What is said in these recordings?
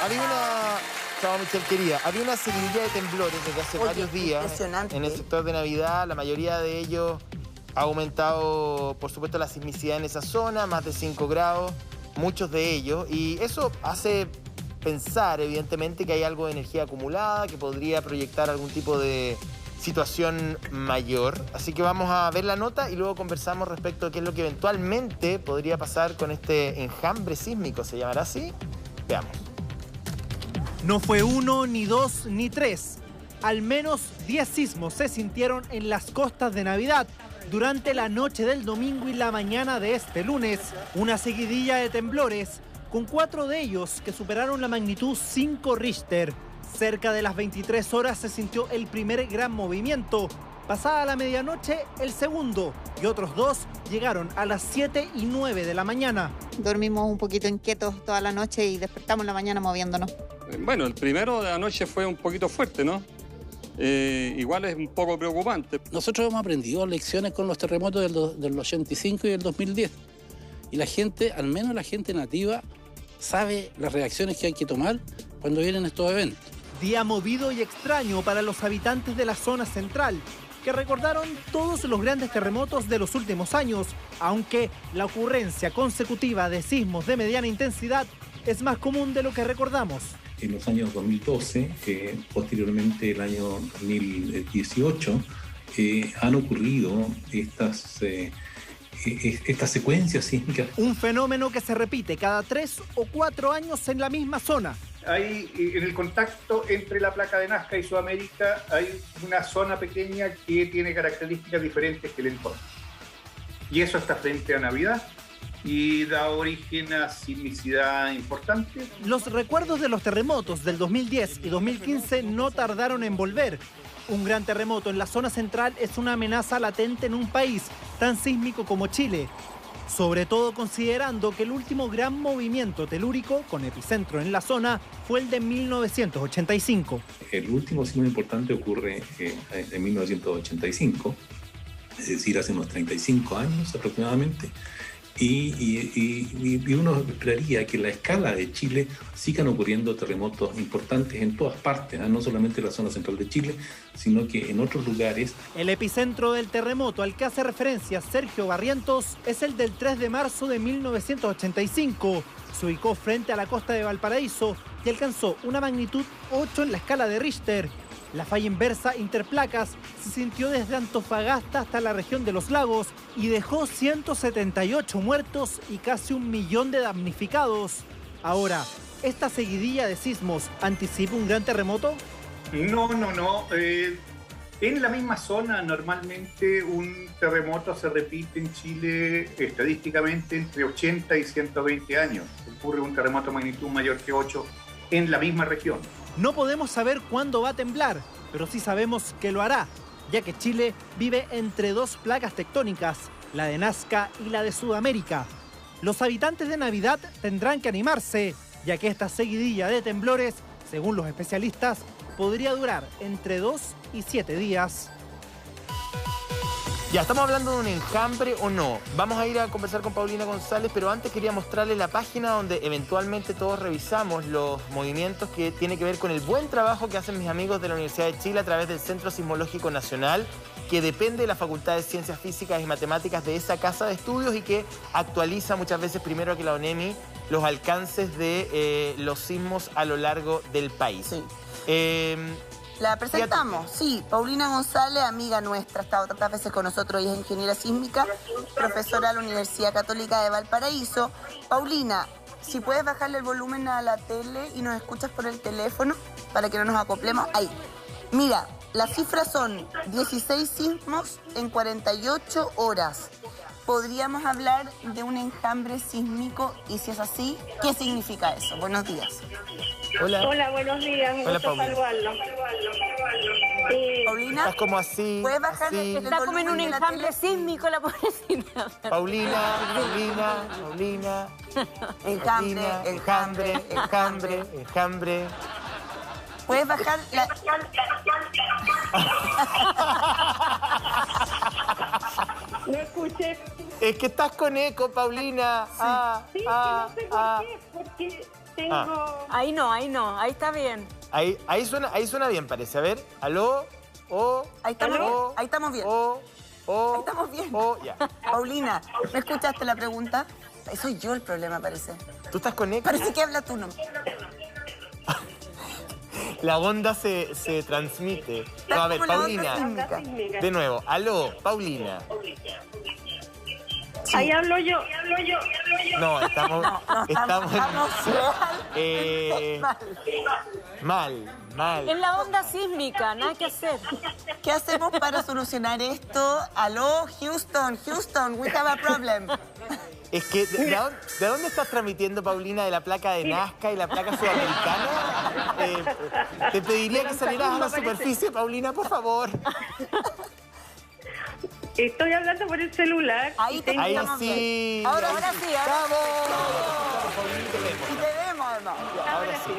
había una... Chao, Michelle, querida. Había una seguidilla de temblores desde hace varios días en el sector de Navidad. La mayoría de ellos ha aumentado, por supuesto, la sismicidad en esa zona, más de 5 grados, muchos de ellos. Y eso hace pensar, evidentemente, que hay algo de energía acumulada, que podría proyectar algún tipo de situación mayor. Así que vamos a ver la nota y luego conversamos respecto a qué es lo que eventualmente podría pasar con este enjambre sísmico. ¿Se llamará así? Veamos. No fue 1, ni 2, ni 3. Al menos 10 sismos se sintieron en las costas de Navidad durante la noche del domingo y la mañana de este lunes. Una seguidilla de temblores, con 4 de ellos que superaron la magnitud 5 Richter. Cerca de las 23 horas se sintió el primer gran movimiento. Pasada la medianoche, el segundo, y otros 2 llegaron a las 7 y 9 de la mañana. Dormimos un poquito inquietos toda la noche y despertamos en la mañana moviéndonos. Bueno, el primero de la noche fue un poquito fuerte, ¿no? Igual es un poco preocupante. Nosotros hemos aprendido lecciones con los terremotos del 85 y del 2010. Y la gente, al menos la gente nativa, sabe las reacciones que hay que tomar cuando vienen estos eventos. Día movido y extraño para los habitantes de la zona central, que recordaron todos los grandes terremotos de los últimos años, aunque la ocurrencia consecutiva de sismos de mediana intensidad es más común de lo que recordamos. En los años 2012, posteriormente el año 2018, han ocurrido estas secuencias sísmicas. Un fenómeno que se repite cada 3 o 4 años en la misma zona. Hay, en el contacto entre la placa de Nazca y Sudamérica, hay una zona pequeña que tiene características diferentes que el entorno. Y eso está frente a Navidad y da origen a sismicidad importante. Los recuerdos de los terremotos del 2010 y 2015 no tardaron en volver. Un gran terremoto en la zona central es una amenaza latente en un país tan sísmico como Chile, sobre todo considerando que el último gran movimiento telúrico con epicentro en la zona fue el de 1985. El último sismo importante ocurre en 1985, es decir, hace unos 35 años aproximadamente. Y uno esperaría que en la escala de Chile sigan ocurriendo terremotos importantes en todas partes, no solamente en la zona central de Chile, sino que en otros lugares. El epicentro del terremoto al que hace referencia Sergio Barrientos es el del 3 de marzo de 1985. Se ubicó frente a la costa de Valparaíso y alcanzó una magnitud 8 en la escala de Richter. La falla inversa interplacas se sintió desde Antofagasta hasta la región de Los Lagos y dejó 178 muertos y casi 1 millón de damnificados. Ahora, ¿esta seguidilla de sismos anticipa un gran terremoto? No. En la misma zona, normalmente un terremoto se repite en Chile estadísticamente entre 80 y 120 años. Ocurre un terremoto de magnitud mayor que 8 en la misma región. No podemos saber cuándo va a temblar, pero sí sabemos que lo hará, ya que Chile vive entre 2 placas tectónicas, la de Nazca y la de Sudamérica. Los habitantes de Navidad tendrán que animarse, ya que esta seguidilla de temblores, según los especialistas, podría durar entre 2 y 7 días. Ya, ¿estamos hablando de un enjambre o no? Vamos a ir a conversar con Paulina González, pero antes quería mostrarle la página donde eventualmente todos revisamos los movimientos que tiene que ver con el buen trabajo que hacen mis amigos de la Universidad de Chile a través del Centro Sismológico Nacional, que depende de la Facultad de Ciencias Físicas y Matemáticas de esa casa de estudios y que actualiza muchas veces primero que la ONEMI los alcances de los sismos a lo largo del país. Sí. La presentamos, sí, Paulina González, amiga nuestra, ha estado tantas veces con nosotros y es ingeniera sísmica, profesora de la Universidad Católica de Valparaíso. Paulina, si puedes bajarle el volumen a la tele y nos escuchas por el teléfono para que no nos acoplemos. Ahí. Mira, las cifras son 16 sismos en 48 horas. ¿Podríamos hablar de un enjambre sísmico? Y si es así, ¿qué significa eso? Buenos días. Hola. Hola, buenos días. Hola, Paulina. Paulina, estás como así. ¿puedes bajar así. Está como en un enjambre sísmico la pobrecita. Paulina. Enjambre. ¿Puedes bajar la...? No escuché. Es que estás con eco, Paulina. Sí, que no sé por qué, porque tengo... Ahí no, ahí está bien. Ahí suena bien, parece. A ver, aló, Ahí estamos bien, ahí estamos bien. Ahí estamos bien. Ya. Paulina, ¿me escuchaste la pregunta? Soy yo el problema, parece. ¿Tú estás conectada? Parece que habla tú, ¿no? La onda se transmite. No, a ver, Paulina. De nuevo, aló, Paulina. Sí. Ahí hablo yo. No, estamos mal. En la onda sísmica, nada que hacer. ¿Qué hacemos para solucionar esto? Aló, Houston, we have a problem. Es que, ¿de dónde estás transmitiendo, Paulina? ¿De la placa de Nazca y la placa sudamericana? Te pediría que salieras a la superficie, Paulina, por favor. Estoy hablando por el celular. Ahí sí. Ahora sí. ¡Bravo! Y te vemos, además. Ahora sí.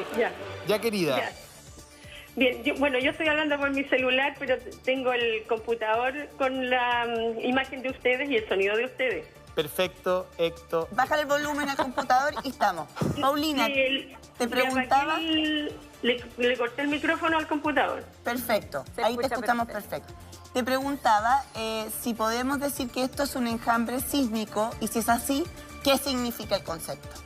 Ya, querida. Ya. Bien, yo estoy hablando por mi celular, pero tengo el computador con la imagen de ustedes y el sonido de ustedes. Perfecto, Héctor. Bájale el volumen al computador y estamos. Paulina, te preguntaba... Le corté el micrófono al computador. Perfecto, ahí te escuchamos perfecto. Te preguntaba si podemos decir que esto es un enjambre sísmico y si es así, ¿qué significa el concepto?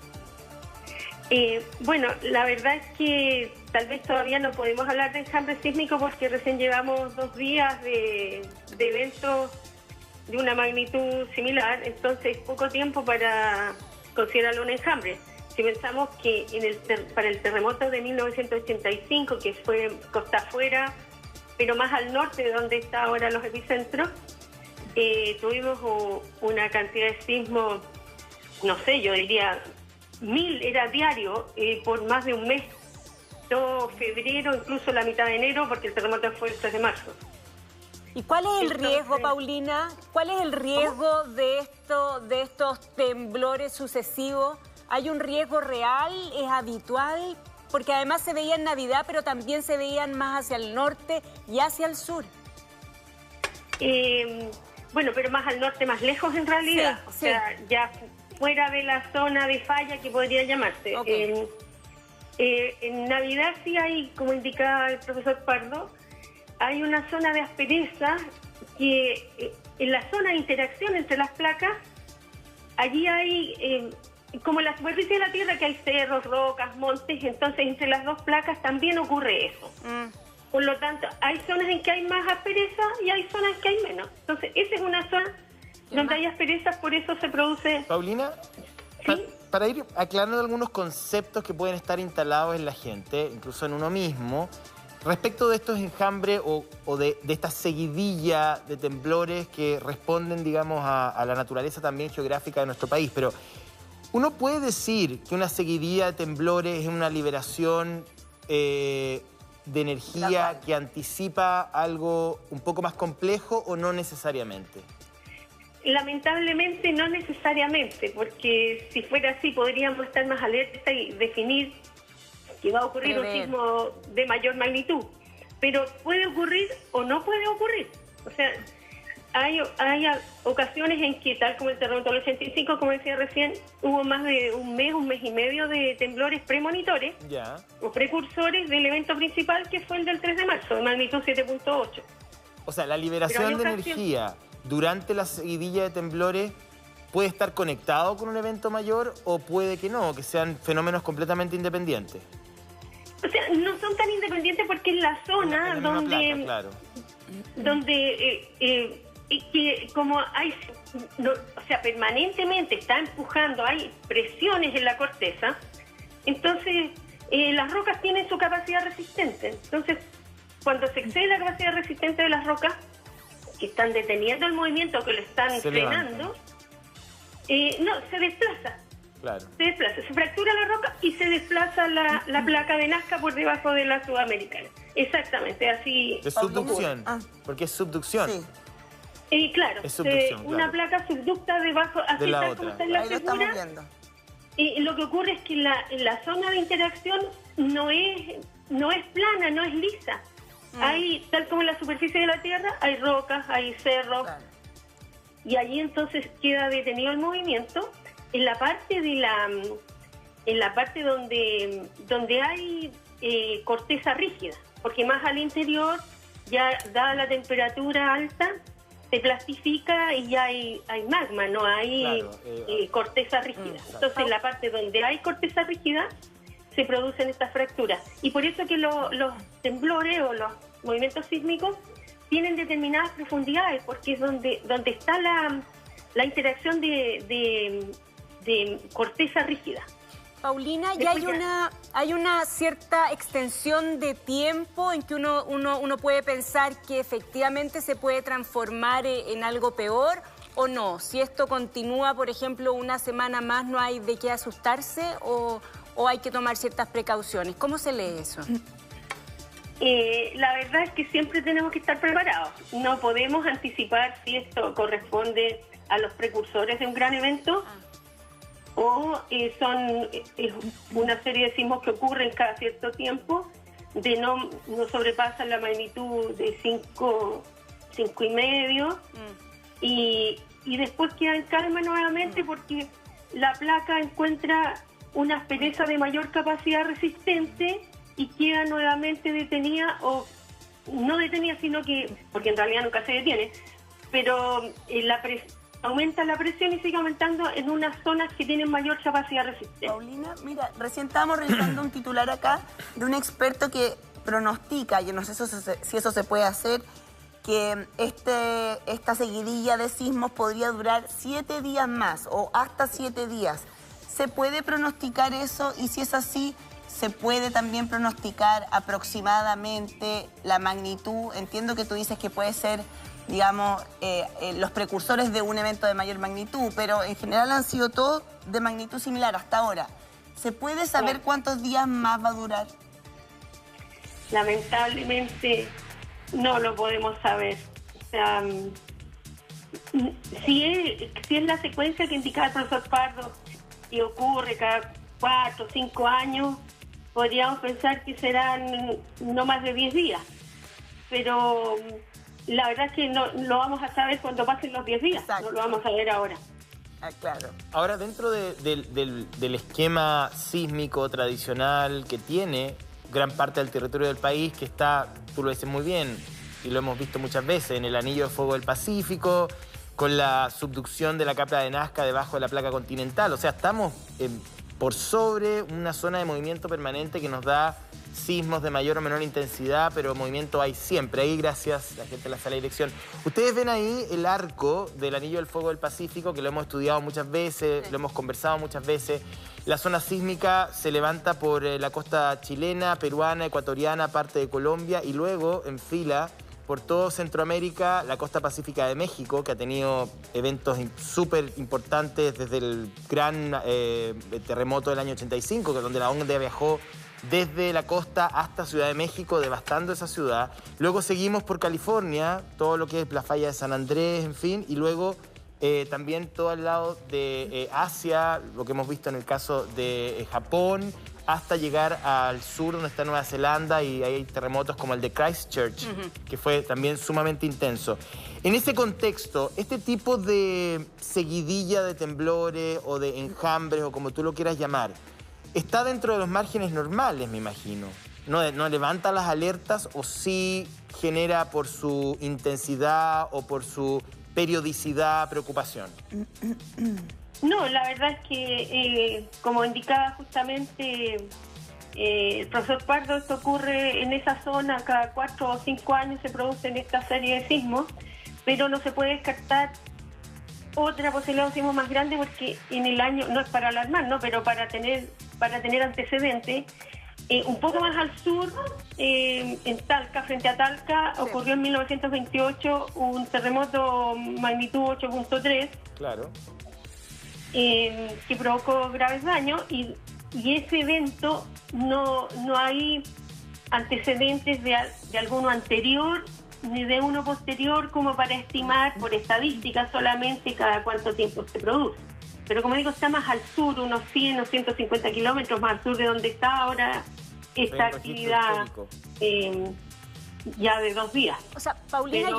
Bueno, la verdad es que tal vez todavía no podemos hablar de enjambre sísmico porque recién llevamos 2 días de eventos de una magnitud similar, entonces poco tiempo para considerarlo un enjambre. Si pensamos que para el terremoto de 1985, que fue costa afuera, pero más al norte de donde están ahora los epicentros, tuvimos una cantidad de sismos, no sé, yo diría 1000 era diario por más de un mes, todo febrero, incluso la mitad de enero, porque el terremoto fue el 3 de marzo. ¿Y cuál es el riesgo, Paulina? ¿Cuál es el riesgo de estos temblores sucesivos? ¿Hay un riesgo real? ¿Es habitual? Porque además se veía en Navidad, pero también se veían más hacia el norte y hacia el sur. Bueno, pero más al norte, más lejos en realidad. Sí, o sea, ya fuera de la zona de falla que podría llamarse. Okay. En Navidad sí hay, como indicaba el profesor Pardo, hay una zona de aspereza que en la zona de interacción entre las placas, allí hay, como en la superficie de la Tierra, que hay cerros, rocas, montes, entonces entre las dos placas también ocurre eso. Por lo tanto, hay zonas en que hay más aspereza y hay zonas en que hay menos. Entonces, esa es una zona donde hay asperezas, por eso se produce... Paulina, ¿sí? Para ir aclarando algunos conceptos que pueden estar instalados en la gente, incluso en uno mismo, respecto de estos enjambres o de esta seguidilla de temblores que responden, digamos, a la naturaleza también geográfica de nuestro país. Pero uno puede decir que una seguidilla de temblores es una liberación de energía que anticipa algo un poco más complejo o no necesariamente. Lamentablemente no necesariamente, porque si fuera así podríamos estar más alerta y definir que va a ocurrir un sismo de mayor magnitud. Pero puede ocurrir o no puede ocurrir. O sea, hay ocasiones en que, tal como el terremoto del 85, como decía recién, hubo más de un mes y medio de temblores premonitores o precursores del evento principal, que fue el del 3 de marzo, de magnitud 7.8. O sea, la liberación de energía durante la seguidilla de temblores puede estar conectado con un evento mayor o puede que no, que sean fenómenos completamente independientes. O sea, no son tan independientes porque es la zona donde... Placa, claro. Donde... que como hay, o sea, permanentemente está empujando, hay presiones en la corteza, entonces las rocas tienen su capacidad resistente. Entonces, cuando se excede la capacidad resistente de las rocas, que están deteniendo el movimiento, que lo están frenando, no, se desplaza. Claro. Se desplaza, se fractura la roca y se desplaza la placa de Nazca por debajo de la sudamericana. Exactamente, así. Es subducción, porque es subducción. Sí. Claro, es subducción, una placa subducta debajo, así de la tal otra. como está en la figura. Y lo que ocurre es que en la zona de interacción no es plana, no es lisa. Hay, tal como en la superficie de la Tierra, hay rocas, hay cerros, y allí entonces queda detenido el movimiento. En la parte de en la parte donde hay corteza rígida, porque más al interior, ya dada la temperatura alta, se plastifica y ya hay magma, no hay corteza rígida. Entonces, en la parte donde hay corteza rígida, se producen estas fracturas. Y por eso que los temblores o los movimientos sísmicos tienen determinadas profundidades, porque es donde está la interacción de corteza rígida. Paulina, ¿ya hay una cierta extensión de tiempo en que uno puede pensar que efectivamente se puede transformar en algo peor o no? Si esto continúa, por ejemplo, una semana más, ¿no hay de qué asustarse o hay que tomar ciertas precauciones? ¿Cómo se lee eso? La verdad es que siempre tenemos que estar preparados. No podemos anticipar si esto corresponde a los precursores de un gran evento o son una serie de sismos que ocurren cada cierto tiempo, no sobrepasan la magnitud de 5,5 y después queda en calma nuevamente porque la placa encuentra una aspereza de mayor capacidad resistente y queda nuevamente detenida, o no detenida, sino que, porque en realidad nunca se detiene, pero aumenta la presión y sigue aumentando en unas zonas que tienen mayor capacidad resistente. Paulina, mira, recién estábamos revisando un titular acá de un experto que pronostica, yo no sé si eso se puede hacer, que esta seguidilla de sismos podría durar 7 días más o hasta 7 días. ¿Se puede pronosticar eso? Y si es así, ¿se puede también pronosticar aproximadamente la magnitud? Entiendo que tú dices que puede ser, digamos, los precursores de un evento de mayor magnitud, pero en general han sido todos de magnitud similar hasta ahora. ¿Se puede saber cuántos días más va a durar? Lamentablemente no lo podemos saber. O sea, si es la secuencia que indicaba el profesor Pardo y ocurre cada 4 o 5 años, podríamos pensar que serán no más de 10 días. Pero la verdad es que no lo vamos a saber cuando pasen los 10 días. Exacto. No lo vamos a ver ahora. Claro. Ahora, dentro del esquema sísmico tradicional que tiene gran parte del territorio del país, que está, tú lo dices muy bien, y lo hemos visto muchas veces, en el anillo de fuego del Pacífico, con la subducción de la capa de Nazca debajo de la placa continental. O sea, estamos por sobre una zona de movimiento permanente que nos da sismos de mayor o menor intensidad, pero movimiento hay siempre. Ahí, gracias, la gente de la sala de dirección. Ustedes ven ahí el arco del anillo del fuego del Pacífico, que lo hemos estudiado muchas veces, lo hemos conversado muchas veces. La zona sísmica se levanta por la costa chilena, peruana, ecuatoriana, parte de Colombia y luego en fila por todo Centroamérica, la costa pacífica de México, que ha tenido eventos súper importantes desde el gran terremoto del año 85, que es donde la onda viajó desde la costa hasta Ciudad de México, devastando esa ciudad. Luego seguimos por California, todo lo que es la falla de San Andrés, en fin, y luego también todo el lado de Asia, lo que hemos visto en el caso de Japón, hasta llegar al sur donde está Nueva Zelanda y hay terremotos como el de Christchurch, que fue también sumamente intenso. En ese contexto, este tipo de seguidilla de temblores o de enjambres o como tú lo quieras llamar, está dentro de los márgenes normales, me imagino. ¿No levanta las alertas o sí genera por su intensidad o por su periodicidad preocupación? No, la verdad es que, como indicaba justamente el profesor Pardo, esto ocurre en esa zona, cada 4 o 5 años se producen esta serie de sismos, pero no se puede descartar otra posibilidad de un sismo más grande porque en el año, no es para alarmar, ¿no? Pero para tener antecedentes, un poco más al sur, en Talca, frente a Talca, ocurrió en 1928 un terremoto magnitud 8.3. Claro. Que provocó graves daños y ese evento no hay antecedentes de alguno anterior ni de uno posterior como para estimar por estadística solamente cada cuánto tiempo se produce. Pero como digo, está más al sur, unos 100 o 150 kilómetros más al sur de donde está ahora esta actividad ya de 2 días. O sea, Paulina,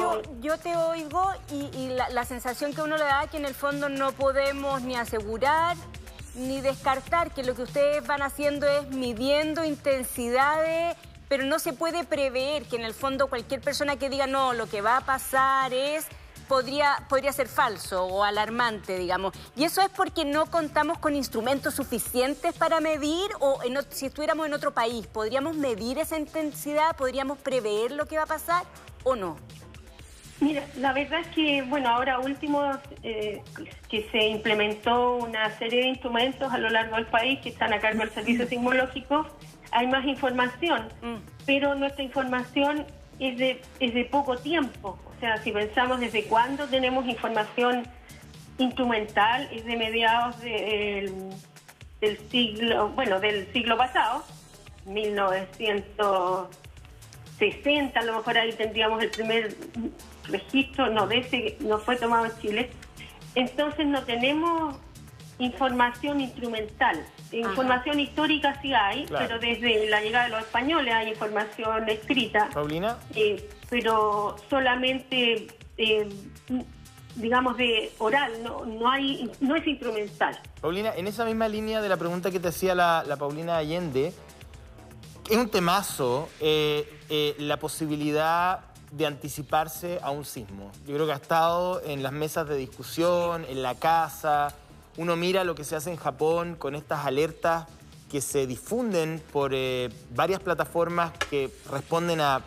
yo te oigo y la sensación que uno le da es que en el fondo no podemos ni asegurar ni descartar que lo que ustedes van haciendo es midiendo intensidades, pero no se puede prever que en el fondo cualquier persona que diga no, lo que va a pasar es... Podría ser falso o alarmante, digamos. Y eso es porque no contamos con instrumentos suficientes para medir, o si estuviéramos en otro país, ¿podríamos medir esa intensidad? ¿Podríamos prever lo que va a pasar o no? Mira, la verdad es que, bueno, ahora último que se implementó una serie de instrumentos a lo largo del país que están a cargo del Servicio Sismológico, hay más información, pero nuestra información es de poco tiempo. O sea, si pensamos desde cuándo tenemos información instrumental, es de mediados del siglo pasado, 1960, a lo mejor ahí tendríamos el primer registro, no fue tomado en Chile. Entonces no tenemos información instrumental. Información histórica sí hay, claro, pero desde la llegada de los españoles hay información escrita. ¿Paulina? Pero solamente, digamos, de oral, no es instrumental. Paulina, en esa misma línea de la pregunta que te hacía la Paulina Allende, es un temazo la posibilidad de anticiparse a un sismo. Yo creo que ha estado en las mesas de discusión, en la casa. Uno mira lo que se hace en Japón con estas alertas que se difunden por varias plataformas que responden a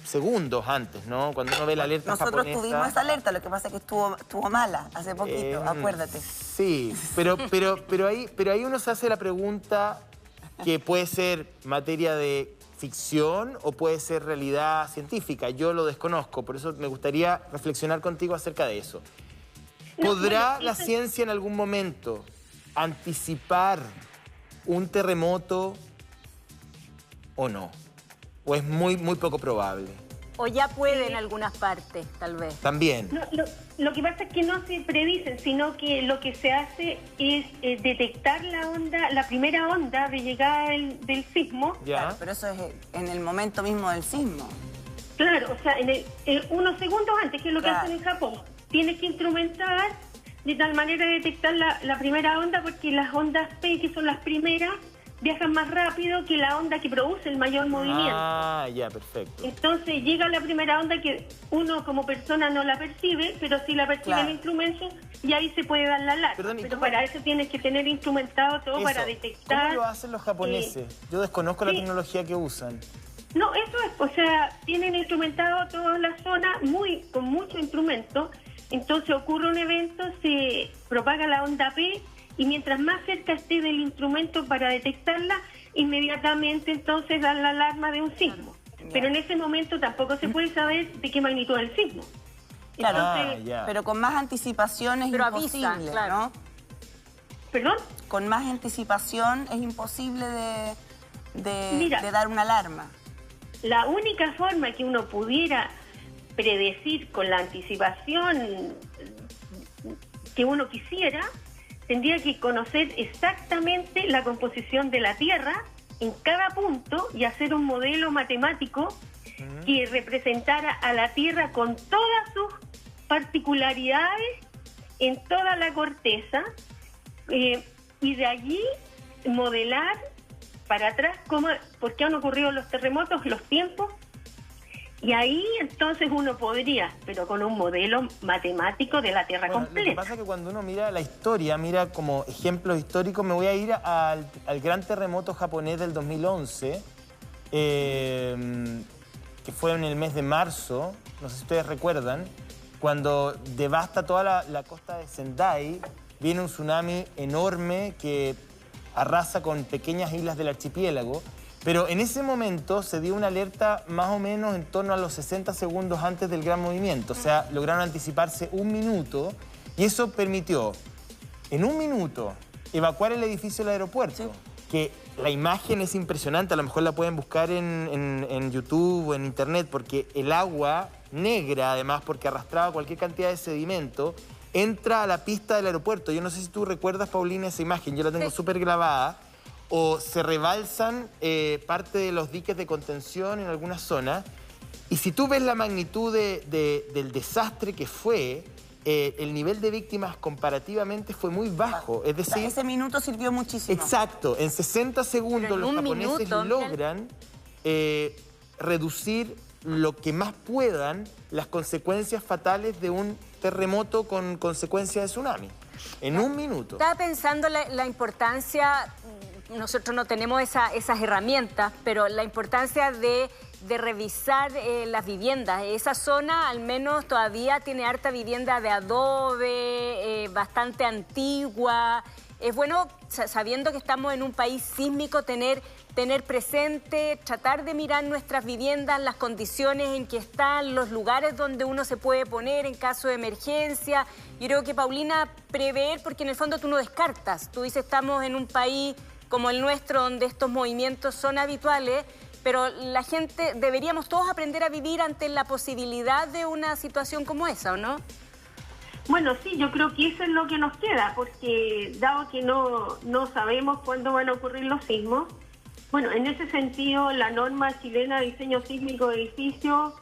segundos antes, ¿no? Cuando uno ve la alerta japonesa... Nosotros tuvimos esa alerta, lo que pasa es que estuvo mala hace poquito, acuérdate. Sí, pero ahí uno se hace la pregunta que puede ser materia de ficción o puede ser realidad científica. Yo lo desconozco, por eso me gustaría reflexionar contigo acerca de eso. ¿Podrá la ciencia en algún momento anticipar un terremoto o no? ¿O es muy poco probable? O ya puede en algunas partes, tal vez. También. No, lo que pasa es que no se predicen, sino que lo que se hace es detectar la primera onda de llegada del sismo. Ya. Claro, pero eso es en el momento mismo del sismo. Claro, o sea, unos segundos antes, que es lo que hacen en Japón. Tienes que instrumentar de tal manera de detectar la primera onda, porque las ondas P, que son las primeras, viajan más rápido que la onda que produce el mayor movimiento. Ah, ya, perfecto. Entonces llega la primera onda que uno como persona no la percibe, pero sí la percibe el instrumento, y ahí se puede dar la alarma. Perdón, pero para eso tienes que tener instrumentado todo para detectar. ¿Cómo lo hacen los japoneses? Yo desconozco la tecnología que usan. No, eso es, o sea, tienen instrumentado toda la zona con mucho instrumento. Entonces ocurre un evento, se propaga la onda P, y mientras más cerca esté del instrumento para detectarla, inmediatamente entonces dan la alarma de un sismo. Pero en ese momento tampoco se puede saber de qué magnitud es el sismo. Claro, pero con más anticipación es imposible, claro, ¿no? ¿Perdón? Con más anticipación es imposible de dar una alarma. La única forma que uno pudiera predecir con la anticipación que uno quisiera, tendría que conocer exactamente la composición de la Tierra en cada punto y hacer un modelo matemático que representara a la Tierra con todas sus particularidades en toda la corteza, y de allí modelar para atrás por qué han ocurrido los terremotos, los tiempos. Y ahí entonces uno podría, pero con un modelo matemático de la Tierra completa. Lo que pasa es que cuando uno mira la historia, mira como ejemplos históricos, me voy a ir al gran terremoto japonés del 2011, que fue en el mes de marzo, no sé si ustedes recuerdan, cuando devasta toda la costa de Sendai, viene un tsunami enorme que arrasa con pequeñas islas del archipiélago. Pero en ese momento se dio una alerta más o menos en torno a los 60 segundos antes del gran movimiento. O sea, lograron anticiparse un minuto y eso permitió, en un minuto, evacuar el edificio del aeropuerto. Que la imagen es impresionante, a lo mejor la pueden buscar en YouTube o en Internet, porque el agua negra, además, porque arrastraba cualquier cantidad de sedimento, entra a la pista del aeropuerto. Yo no sé si tú recuerdas, Paulina, esa imagen, yo la tengo súper grabada. O se rebalsan parte de los diques de contención en algunas zonas. Y si tú ves la magnitud del desastre que fue, el nivel de víctimas comparativamente fue muy bajo. Es decir, ese minuto sirvió muchísimo. Exacto. En 60 segundos los japoneses logran reducir lo que más puedan las consecuencias fatales de un terremoto con consecuencias de tsunami. En un minuto. Estaba pensando la importancia, nosotros no tenemos esas herramientas, pero la importancia de revisar las viviendas. Esa zona al menos todavía tiene harta vivienda de adobe, bastante antigua. Es bueno, sabiendo que estamos en un país sísmico, tener presente, tratar de mirar nuestras viviendas, las condiciones en que están, los lugares donde uno se puede poner en caso de emergencia. Yo creo que, Paulina, prever, porque en el fondo tú no descartas. Tú dices, estamos en un país como el nuestro, donde estos movimientos son habituales, pero la gente, deberíamos todos aprender a vivir ante la posibilidad de una situación como esa, ¿o no? Bueno, sí, yo creo que eso es lo que nos queda, porque dado que no sabemos cuándo van a ocurrir los sismos, bueno, en ese sentido la norma chilena de diseño sísmico de edificios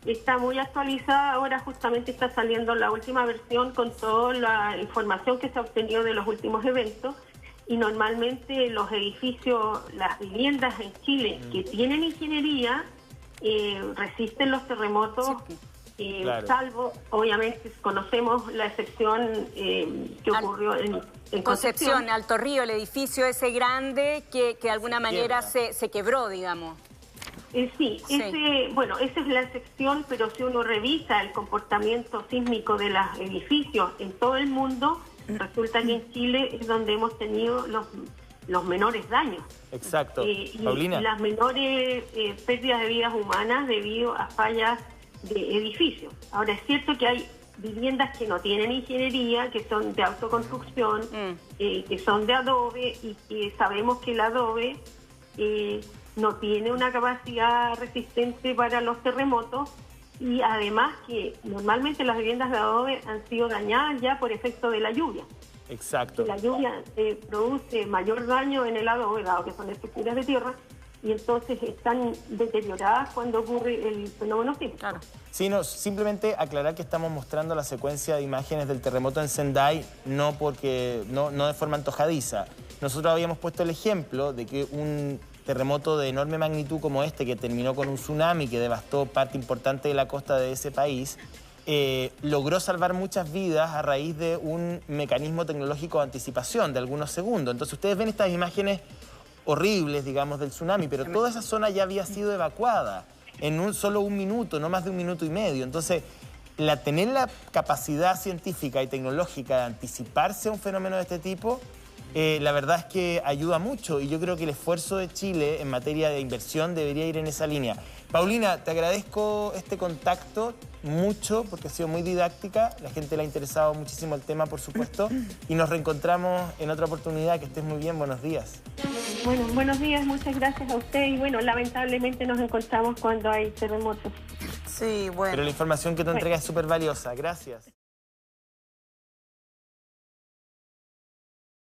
está muy actualizada. Ahora justamente está saliendo la última versión con toda la información que se ha obtenido de los últimos eventos. Y normalmente los edificios, las viviendas en Chile que tienen ingeniería resisten los terremotos, claro. Salvo, obviamente, conocemos la excepción que ocurrió en Concepción. Alto Río, el edificio ese grande que de alguna manera se quebró, digamos. Sí. Esa es la excepción, pero si uno revisa el comportamiento sísmico de los edificios en todo el mundo, resulta que en Chile es donde hemos tenido los menores daños. Exacto. Paulina. Y las menores pérdidas de vidas humanas debido a fallas de edificios. Ahora, es cierto que hay viviendas que no tienen ingeniería, que son de autoconstrucción, que son de adobe, y que sabemos que el adobe no tiene una capacidad resistente para los terremotos. Y además que normalmente las viviendas de adobe han sido dañadas ya por efecto de la lluvia. Exacto. La lluvia produce mayor daño en el adobe, dado que son estructuras de tierra, y entonces están deterioradas cuando ocurre el fenómeno sísmico. Claro. Sí, no, simplemente aclarar que estamos mostrando la secuencia de imágenes del terremoto en Sendai, no de forma antojadiza. Nosotros habíamos puesto el ejemplo de que un terremoto de enorme magnitud como este, que terminó con un tsunami que devastó parte importante de la costa de ese país, logró salvar muchas vidas a raíz de un mecanismo tecnológico de anticipación de algunos segundos. Entonces ustedes ven estas imágenes horribles, digamos, del tsunami, pero toda esa zona ya había sido evacuada en solo un minuto, no más de un minuto y medio. Entonces, tener la capacidad científica y tecnológica de anticiparse a un fenómeno de este tipo, la verdad es que ayuda mucho, y yo creo que el esfuerzo de Chile en materia de inversión debería ir en esa línea. Paulina, te agradezco este contacto mucho porque ha sido muy didáctica, la gente le ha interesado muchísimo el tema, por supuesto, y nos reencontramos en otra oportunidad. Que estés muy bien, buenos días. Bueno, buenos días, muchas gracias a usted, y bueno, lamentablemente nos encontramos cuando hay terremotos. Sí, bueno. Pero la información que tú entregas es súper valiosa, gracias.